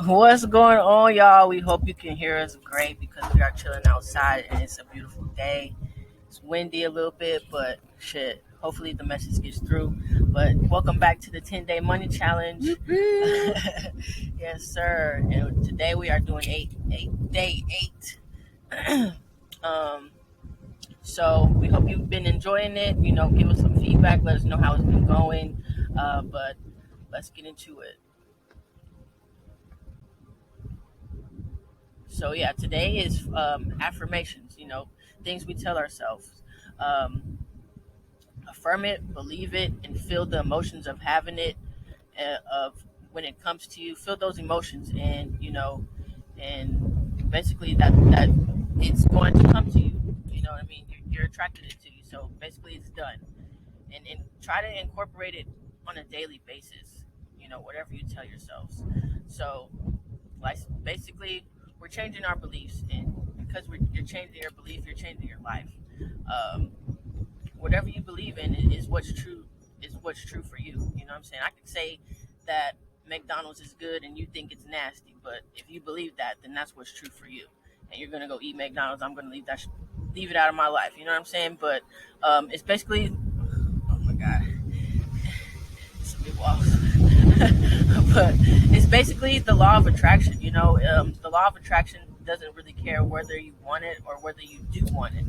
What's going on, y'all? We hope you can hear us great because we are chilling outside and it's a beautiful day. It's windy a little bit, but shit. Hopefully the message gets through. But welcome back to the 10-day money challenge. Yes, sir. And today we are doing day eight. um, so we hope you've been enjoying it. Give us some feedback. Let us know how it's been going. But let's get into it. So yeah, today is affirmations. Things we tell ourselves. Um, Affirm it, believe it, and feel the emotions of having it. Of when it comes to you, feel those emotions, and and basically that it's going to come to you. You know what I mean? You're attracted it to you. So basically, it's done. And try to incorporate it on a daily basis. Whatever you tell yourselves. So like basically we're changing our beliefs, and because you're changing your belief, you're changing your life. um, Whatever you believe in is what's true for you. You know what I'm saying? I could say that McDonald's is good and you think it's nasty, but if you believe that, then that's what's true for you, and you're gonna go eat McDonald's. I'm gonna leave it out of my life. You know what I'm saying? But it's basically, oh my god, it's a big wall. But it's basically the law of attraction. The law of attraction doesn't really care whether you want it or whether you do want it.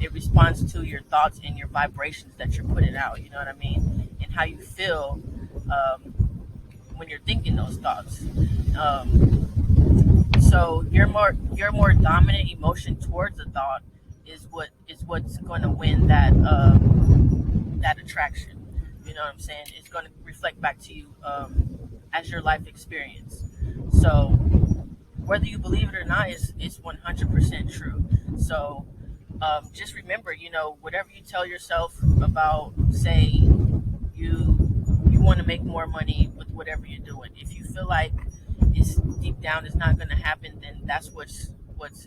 It responds to your thoughts and your vibrations that you're putting out. You know what I mean? And how you feel um, when you're thinking those thoughts. So your more dominant emotion towards the thought is what's going to win that attraction. You know what I'm saying? It's going to reflect back to you as your life experience. So whether you believe it or not is 100% true. So just remember, whatever you tell yourself about, say you want to make more money with whatever you're doing. If you feel like it's deep down it's not going to happen, then that's what's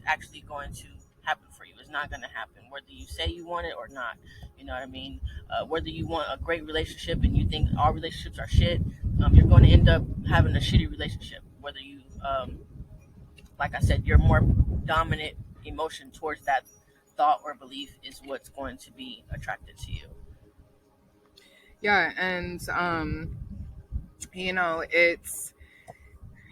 actually going to happen for you. It's not going to happen whether you say you want it or not. You know what I mean? Whether you want a great relationship and you think all relationships are shit, you're going to end up having a shitty relationship. Whether you like I said, your more dominant emotion towards that thought or belief is what's going to be attracted to you. Yeah, and it's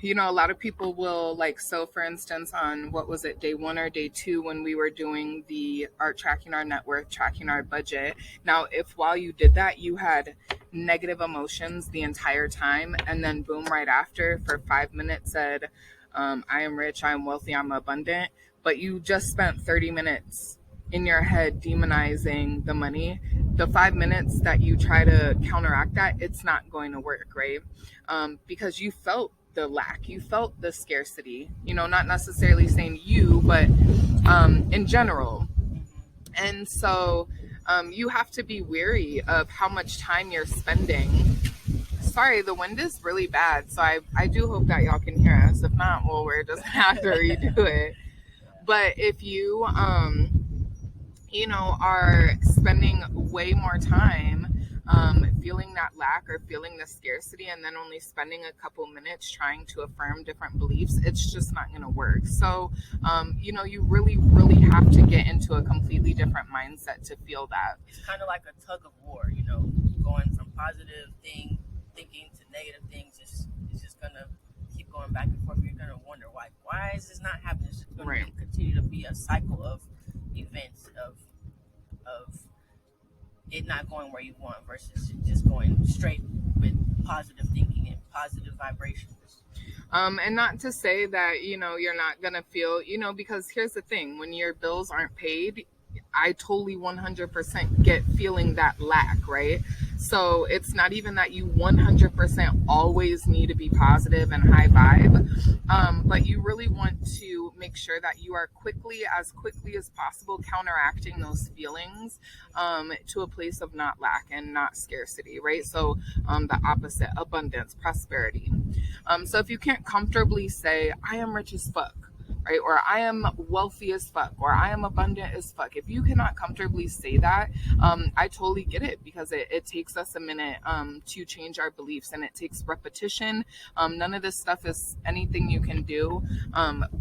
a lot of people will so for instance, on what was it, day 1 or day 2, when we were doing the art tracking our net worth, tracking our budget. Now, if while you did that you had negative emotions the entire time, and then boom, right after for 5 minutes said, I am rich, I am wealthy, I'm abundant, but you just spent 30 minutes in your head demonizing the money, the 5 minutes that you try to counteract that, it's not going to work, right? Because you felt the lack, you felt the scarcity, not necessarily saying you, but in general. And so you have to be wary of how much time you're spending. Sorry, the wind is really bad, so I do hope that y'all can hear us. If not, well, we're just gonna have to redo it. But if you are spending way more time feeling that lack or feeling the scarcity, and then only spending a couple minutes trying to affirm different beliefs, it's just not going to work. So, you really, really have to get into a completely different mindset to feel that. It's kind of like a tug of war, going from positive thinking to negative things. It's just gonna keep going back and forth. You're gonna wonder why is this not happening? It's just gonna Right. continue to be a cycle of events of it not going where you want versus just going straight with positive thinking and positive vibrations. And not to say that, you're not going to feel, because here's the thing, when your bills aren't paid, I totally 100% get feeling that lack, right? So it's not even that you 100% always need to be positive and high vibe, but you really want to make sure that you are as quickly as possible, counteracting those feelings to a place of not lack and not scarcity, right? So the opposite, abundance, prosperity. So if you can't comfortably say, I am rich as fuck, right? Or I am wealthy as fuck, or I am abundant as fuck. If you cannot comfortably say that, I totally get it, because it takes us a minute to change our beliefs, and it takes repetition. None of this stuff is anything you can do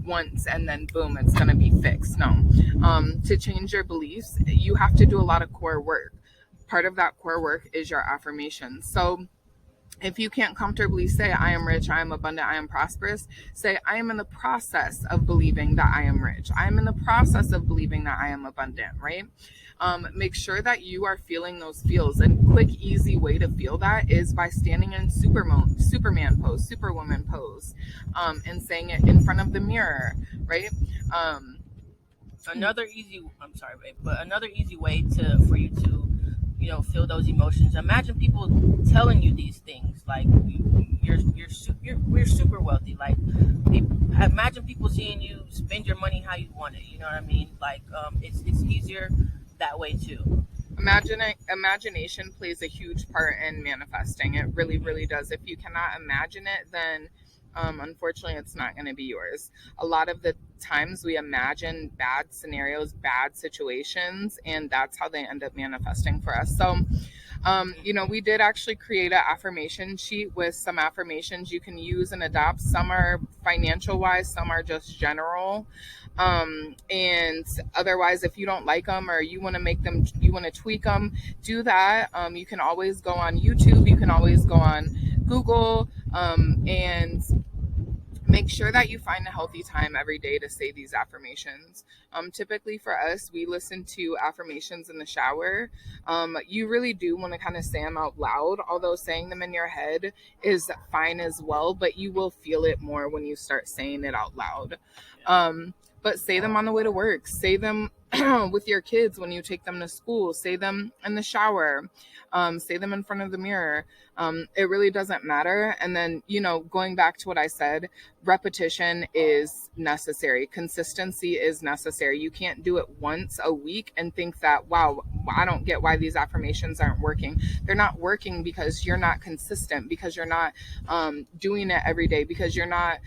once and then boom, it's going to be fixed. No. To change your beliefs, you have to do a lot of core work. Part of that core work is your affirmations. So if you can't comfortably say, I am rich, I am abundant, I am prosperous, say, I am in the process of believing that I am rich. I am in the process of believing that I am abundant, right? Make sure that you are feeling those feels. And quick, easy way to feel that is by standing in Superman pose, Superwoman pose, and saying it in front of the mirror, right? Another easy, I'm sorry, babe, but another easy way for you to, feel those emotions. Imagine people telling you these things, like we're super wealthy. Like, imagine people seeing you spend your money how you want it. You know what I mean? Like, it's easier that way too. Imagination plays a huge part in manifesting. It really, really does. If you cannot imagine it, then unfortunately, it's not going to be yours. A lot of the times we imagine bad scenarios, bad situations, and that's how they end up manifesting for us. So, we did actually create an affirmation sheet with some affirmations you can use and adopt. Some are financial wise, some are just general. And otherwise, if you don't like them or you want to tweak them, do that. You can always go on YouTube, you can always go on Google, and make sure that you find a healthy time every day to say these affirmations. Typically for us, we listen to affirmations in the shower. You really do want to kind of say them out loud, although saying them in your head is fine as well, but you will feel it more when you start saying it out loud. But say them on the way to work. Say them with your kids when you take them to school. Say them in the shower. Say them in front of the mirror. It really doesn't matter. And then, going back to what I said, repetition is necessary. Consistency is necessary. You can't do it once a week and think that, wow, I don't get why these affirmations aren't working. They're not working because you're not consistent, because you're not doing it every day, because you're not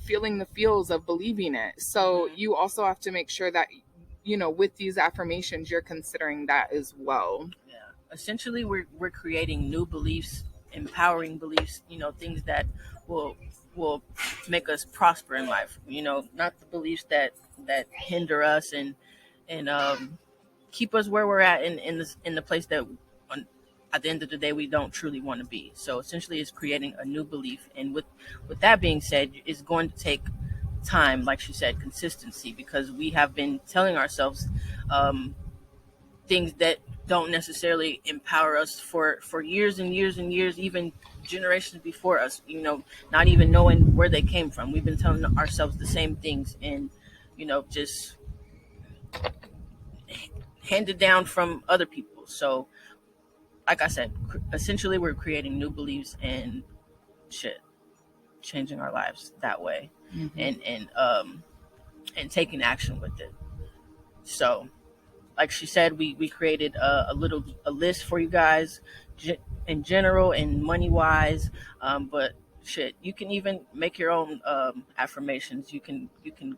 feeling the feels of believing it. So you also have to make sure that, with these affirmations, you're considering that as well. Yeah. Essentially, we're creating new beliefs, empowering beliefs, things that will make us prosper in life. Not the beliefs that hinder us and keep us where we're at in the place that at the end of the day we don't truly want to be. So essentially, it's creating a new belief. And with that being said, it's going to take time, like she said, consistency, because we have been telling ourselves things that don't necessarily empower us for years and years and years, even generations before us, not even knowing where they came from. We've been telling ourselves the same things, and just handed down from other people. So like I said, essentially we're creating new beliefs and shit, changing our lives that way. And taking action with it. So like she said, we created a list for you guys in general and money wise. But shit, you can even make your own affirmations. You can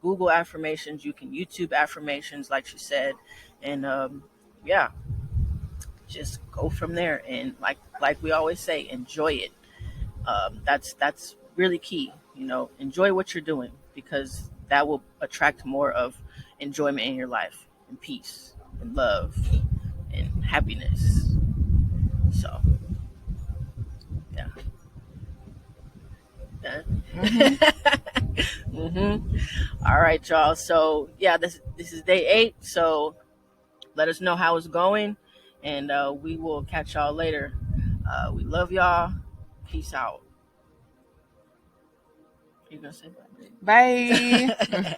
Google affirmations, you can YouTube affirmations, like she said, and yeah, just go from there. And like we always say, enjoy it. That's really key. Enjoy what you're doing, because that will attract more of enjoyment in your life, and peace and love and happiness. So yeah. Yeah. All right, y'all. So yeah, this is day 8. So let us know how it's going, and we will catch y'all later. We love y'all. Peace out. You gonna say bye? Bye.